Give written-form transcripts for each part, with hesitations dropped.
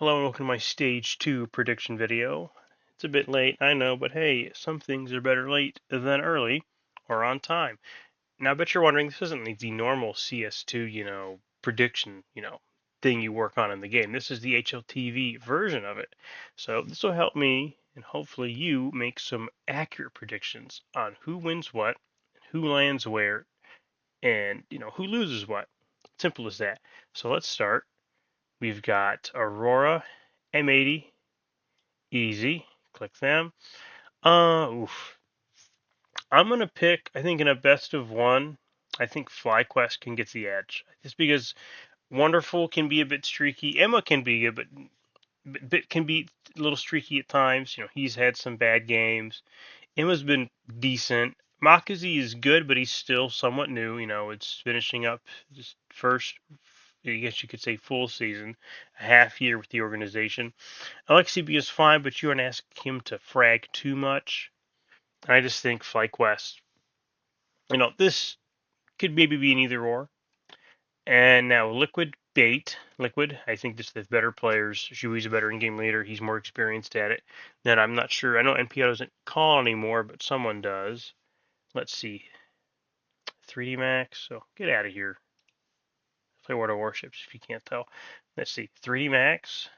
Hello and welcome to my Stage 2 prediction video. It's a bit late, I know, but hey, some things are better late than early or on time. Now, I bet you're wondering, this isn't the normal CS2, prediction, thing you work on in the game. This is the HLTV version of it. So this will help me and hopefully you make some accurate predictions on who wins what, who lands where, and, who loses what. Simple as that. So let's start. We've got Aurora, M80, easy. Click them. Oof. I'm gonna pick. I think in a best of one, I think FlyQuest can get the edge. Just because Wonderful can be a bit streaky. Emma can be a bit can be a little streaky at times. He's had some bad games. Emma's been decent. Makazi is good, but he's still somewhat new. It's finishing up his first, I guess you could say, full season, a half year with the organization. Alexi B is fine, but you aren't asking him to frag too much. I just think FlyQuest, this could maybe be an either or. And now Liquid Bait. Liquid, I think just the better players. Shui's a better in-game leader. He's more experienced at it. Then I'm not sure. I know NPO doesn't call anymore, but someone does. Let's see. 3D Max. So get out of here. Play World of Warships if you can't tell. Let's see. 3D Max.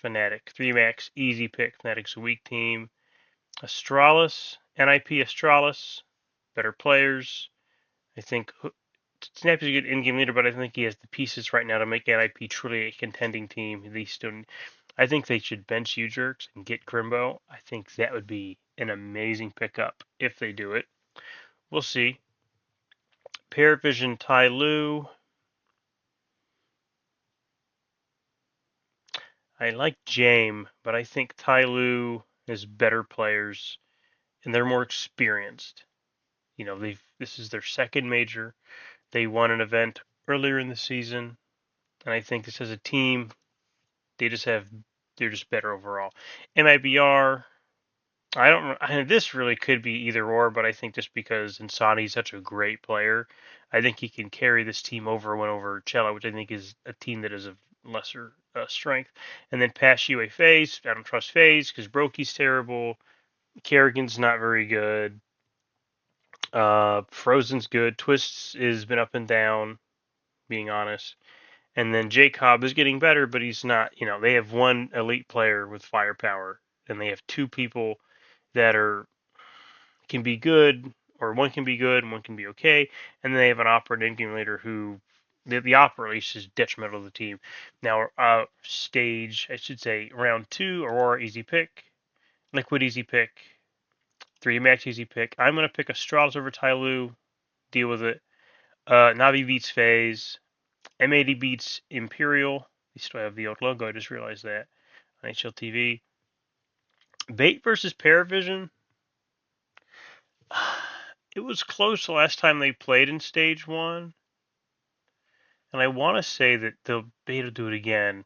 Fnatic. 3D Max. Easy pick. Fnatic's a weak team. Astralis. NIP Astralis. Better players. I think Snap is a good in-game leader, but I think he has the pieces right now to make NIP truly a contending team. I think they should bench you jerks and get Grimbo. I think that would be an amazing pickup if they do it. We'll see. Paravision Tai Lu. I like Jame, but I think Tai Lu is better players and they're more experienced. This is their second major. They won an event earlier in the season, and I think this as a team, they just have they're just better overall. MIBR, I don't. This really could be either or, but I think just because Insani's such a great player, I think he can carry this team over Cello, which I think is a team that is of lesser strength. And then past UA FaZe, I don't trust FaZe because Brokey's terrible. Kerrigan's not very good. Frozen's good. Twists has been up and down, being honest. And then Jacob is getting better, but he's not. They have one elite player with firepower, and they have two people that can be good, or one can be good and one can be okay. And then they have an opera and in-game leader who the opera at least is detrimental to the team. Now, stage, I should say, round two, Aurora easy pick, Liquid easy pick, 3 Max easy pick. I'm gonna pick Astralis over Tyloo. Deal with it. Navi beats FaZe. M80 beats Imperial. They still have the old logo. I just realized that on HLTV. Bait versus Paravision. It was close the last time they played in Stage 1. And I want to say that they'll Bait will do it again.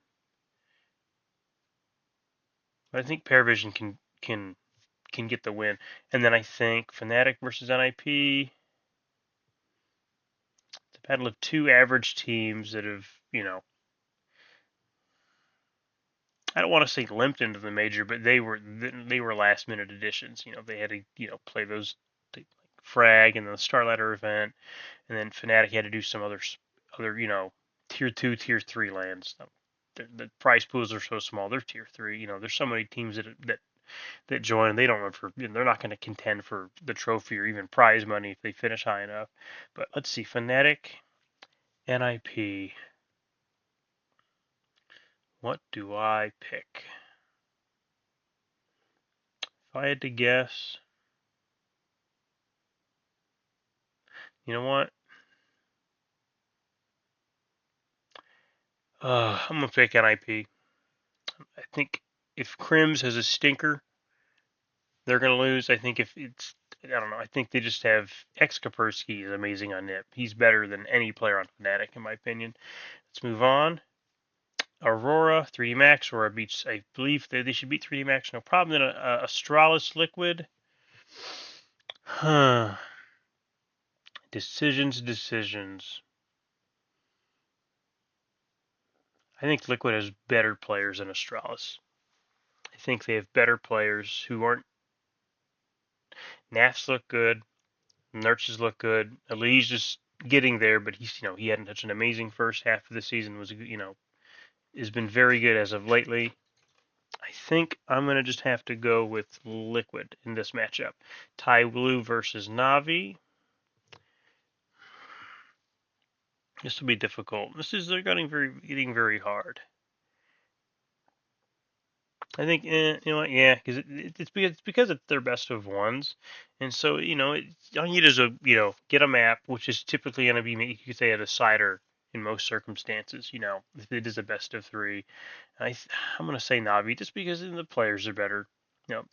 But I think Paravision can get the win. And then I think Fnatic versus NIP. It's a battle of two average teams that have, I don't want to say limped into the major, but they were last minute additions. They had to play those frag and the Starladder event, and then Fnatic had to do some other tier two, tier three lands. The prize pools are so small; they're tier three. There's so many teams that join. They don't run for. They're not going to contend for the trophy or even prize money if they finish high enough. But let's see, Fnatic, NIP. What do I pick? If I had to guess, you know what? I'm gonna pick NIP. I think if Crims has a stinker, they're gonna lose. I think if it's, I don't know. I think they just have X Kaspersky is amazing on Nip. He's better than any player on Fnatic in my opinion. Let's move on. Aurora 3D Max. Aurora beats. I believe they should beat 3D Max no problem. Then Astralis Liquid. Huh. Decisions. I think Liquid has better players than Astralis. I think they have better players who aren't. Nafs look good. Nurses look good. Ali's just getting there, but he hadn't such an amazing first half of the season. Has been very good as of lately. I think I'm gonna just have to go with Liquid in this matchup. Tai Blue versus Navi. This will be difficult. They're getting very hard. I think, you know what, yeah, because it's their best of ones, and so all you need is get a map, which is typically going to be, you could say, a decider in most circumstances. If it is a best of three, I'm going to say Navi just because the players are better.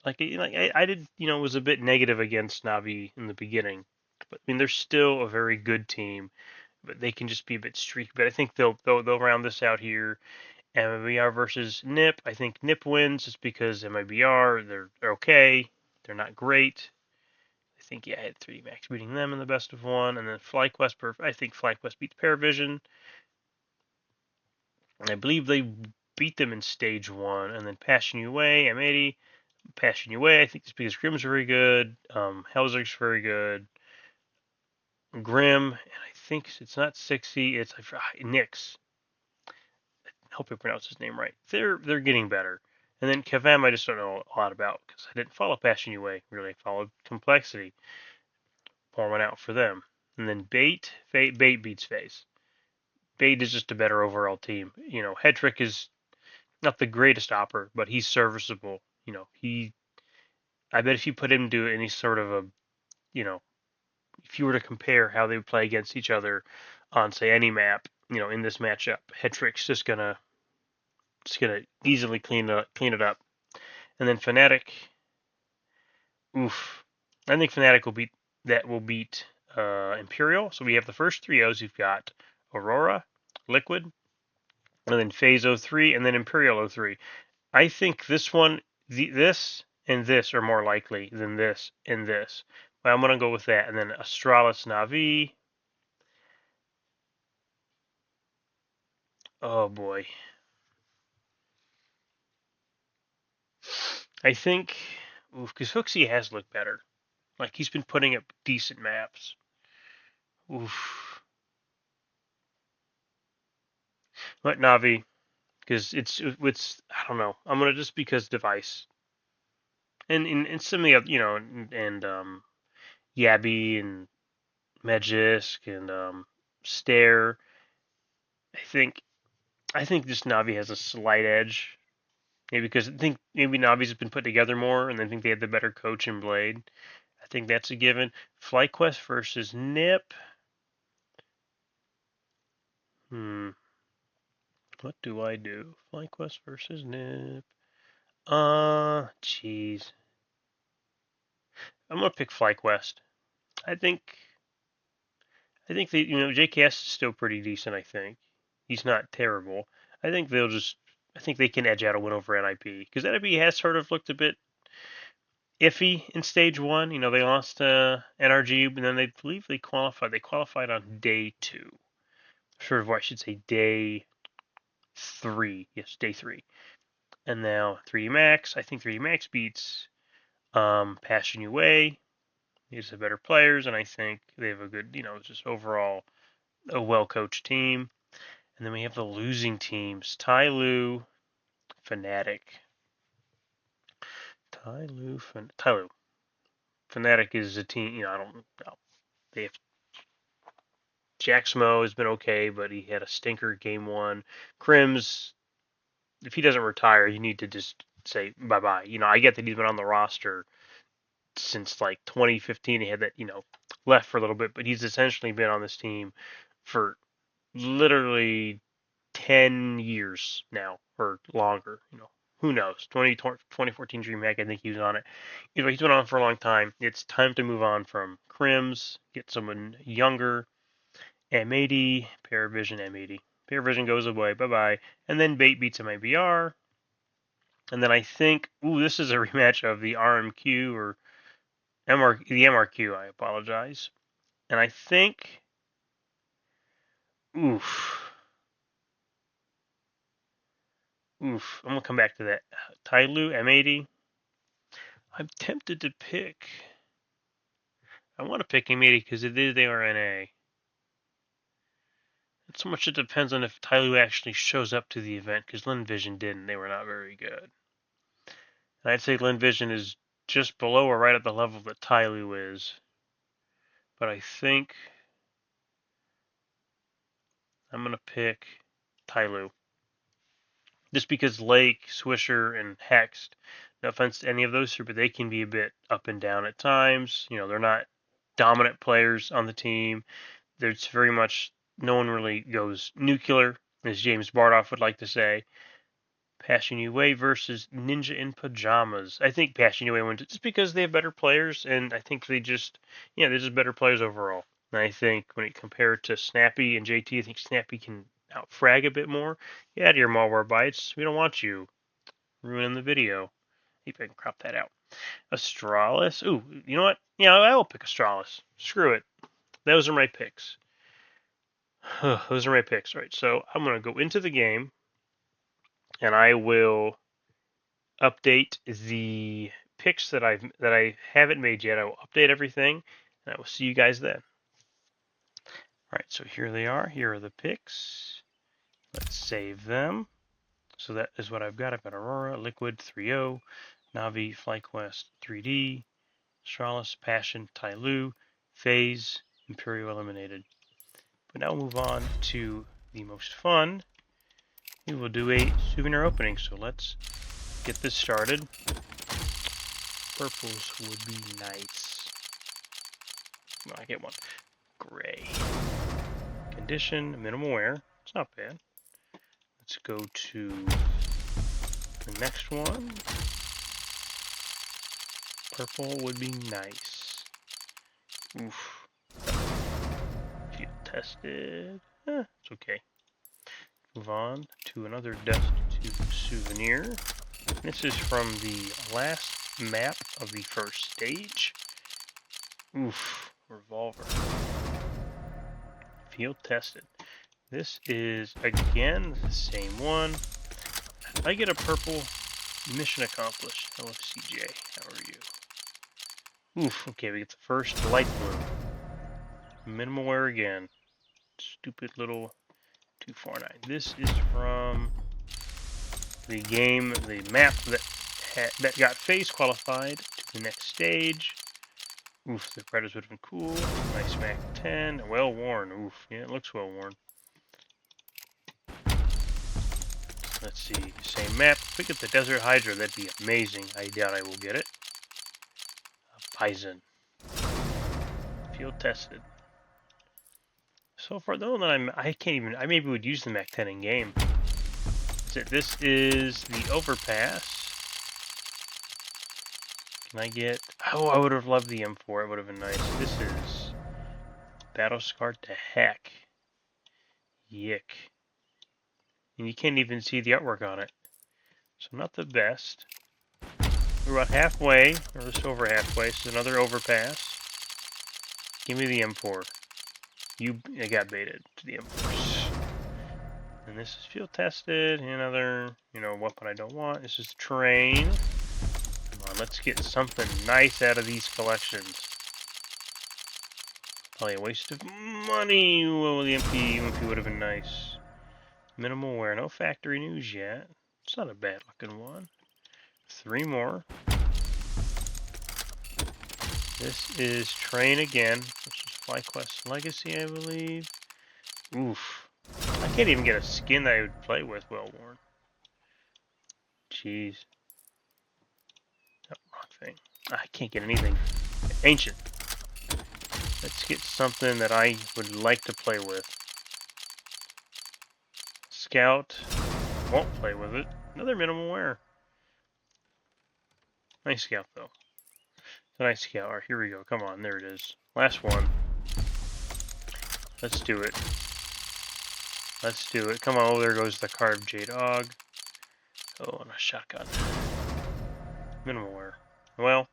I did, was a bit negative against Navi in the beginning, but I mean they're still a very good team, but they can just be a bit streaky. But I think they'll round this out here. MIBR versus NIP. I think NIP wins just because MIBR, they're okay. They're not great. I think, yeah, I had 3D Max beating them in the best of one. And then FlyQuest, I think FlyQuest beats Paravision. And I believe they beat them in stage one. And then Passion UA, M80. Passion UA, I think it's because Grimm's very good. Hellzer's very good. Grimm, and I think it's not 60, it's Nyx. I hope I pronounced his name right. They're getting better. And then Kavam, I just don't know a lot about because I didn't follow Passion UA. Really, I followed Complexity. Pour one out for them. And then Bait beats Phase. Bait is just a better overall team. Hedrick is not the greatest opper, but he's serviceable. I bet if you put him to any sort of you know, if you were to compare how they would play against each other on, say, any map, in this matchup, Hedrick's just gonna easily clean it up. And then Fnatic, oof. I think Fnatic will beat Imperial. So we have the first three O's. You've got Aurora, Liquid, and then Phase 03, and then Imperial 03. I think this and this are more likely than this and this. But I'm gonna go with that. And then Astralis Navi. Oh boy. I think because Hooksy has looked better. Like he's been putting up decent maps. Oof. But Navi, because it's I don't know. I'm gonna just because device and some of the other and Yabby and Magisk and Stare. I think I think this Navi has a slight edge. Maybe because I think maybe Navi's been put together more, and I think they had the better coach and Blade. I think that's a given. FlyQuest versus Nip. Hmm. What do I do? FlyQuest versus Nip. Jeez. I'm gonna pick FlyQuest. I think they, JKS is still pretty decent. I think he's not terrible. I think they'll just, I think they can edge out a win over NIP because NIP has sort of looked a bit iffy in stage one. They lost to NRG, but then they believe they qualified. They qualified on day two, sort of, or I should say day three. Yes, day three. And now 3D Max. I think 3D Max beats Passion UA. These are better players, and I think they have a good, just overall a well-coached team. And then we have the losing teams: Tyloo, Fnatic. Tyloo. Fnatic is a team. I don't know. They have Jaxmo has been okay, but he had a stinker game one. Crims, if he doesn't retire, you need to just say bye bye. I get that he's been on the roster since like 2015. He had that, left for a little bit, but he's essentially been on this team for literally 10 years now or longer. Who knows? 2014 DreamHack, I think he was on it. He's been on for a long time. It's time to move on from Crims, get someone younger. M80, Paravision M80. Paravision goes away, bye bye. And then Bait beats MIBR. And then I think, this is a rematch of the RMQ or the MRQ, I apologize. And I think, oof. Oof, I'm going to come back to that. Tyloo, M80. I'm tempted to pick. I want to pick M80 because they are NA. Not so much it depends on if Tyloo actually shows up to the event, because Lin Vision didn't. They were not very good. And I'd say Lin Vision is just below or right at the level that Tyloo is. But I think I'm going to pick Tyloo. Just because Lake, Swisher, and Hext, no offense to any of those three, but they can be a bit up and down at times. You know, they're not dominant players on the team. There's very much, no one really goes nuclear, as James Bardoff would like to say. Passion Yue versus Ninja in Pajamas. I think Passion Yue wins just because they have better players, and I think they're just better players overall. And I think when it compared to Snappy and JT, I think Snappy can outfrag a bit more. Get out of your malware bites. We don't want you ruining the video. If I can crop that out. Astralis. Ooh, you know what? Yeah, I will pick Astralis. Screw it. Those are my picks. Those are my picks. All right, so I'm going to go into the game, and I will update the picks that I haven't made yet. I will update everything, and I will see you guys then. All right, so here they are. Here are the picks. Let's save them. So that is what I've got. I've got Aurora, Liquid 3.0, Navi, FlyQuest 3D, Astralis, Passion, Tyloo, FaZe, Imperial eliminated. But now we'll move on to the most fun. We will do a souvenir opening. So let's get this started. Purples would be nice. Well, I get one. Gray. Condition, minimal wear. It's not bad. Let's go to the next one. Purple would be nice. Oof. Field tested. It's okay. Move on to another Dust 2 souvenir. This is from the last map of the first stage. Oof. Revolver. Field tested. This is again the same one. I get a purple. Mission accomplished. LFCJ. How are you? Oof. Okay, we get the first light blue. Minimal wear again. Stupid little 249. This is from the game, the map that got FaZe qualified to the next stage. Oof, the Predators would have been cool. Nice Mac 10. Well worn. Oof, yeah, it looks well worn. Let's see, same map. If we get the Desert Hydra, that'd be amazing. I doubt I will get it. Bison. Field tested. So far, though, that I can't even. I maybe would use the Mac 10 in game. This is the overpass. Can I get? Oh, I would have loved the M4. It would have been nice. This is Battle Scar to heck. Yick. And you can't even see the artwork on it. So not the best. We're about halfway, or just over halfway. This is another overpass. Give me the M4. I got baited to the M4s. And this is field tested. Another, weapon I don't want. This is terrain. Come on, let's get something nice out of these collections. Probably a waste of money. Well, the MP would have been nice. Minimal wear. No factory news yet. It's not a bad looking one. 3 more. This is Train again. This is FlyQuest Legacy, I believe. Oof. I can't even get a skin that I would play with well worn. Jeez. Oh, wrong thing. I can't get anything. Ancient. Let's get something that I would like to play with. Scout. Won't play with it. Another minimal wear. Nice Scout, though. It's a nice Scout. Alright, here we go. Come on, there it is. Last one. Let's do it. Let's do it. Come on, oh, there goes the carved J-Dog. Oh, and a shotgun. Minimal wear. Well,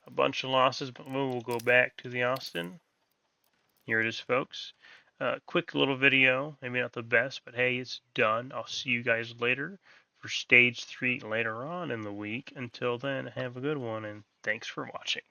a bunch of losses, but we'll go back to the Austin. Here it is, folks. Quick little video. Maybe not the best, but hey, it's done. I'll see you guys later for Stage 3 later on in the week. Until then, have a good one, and thanks for watching.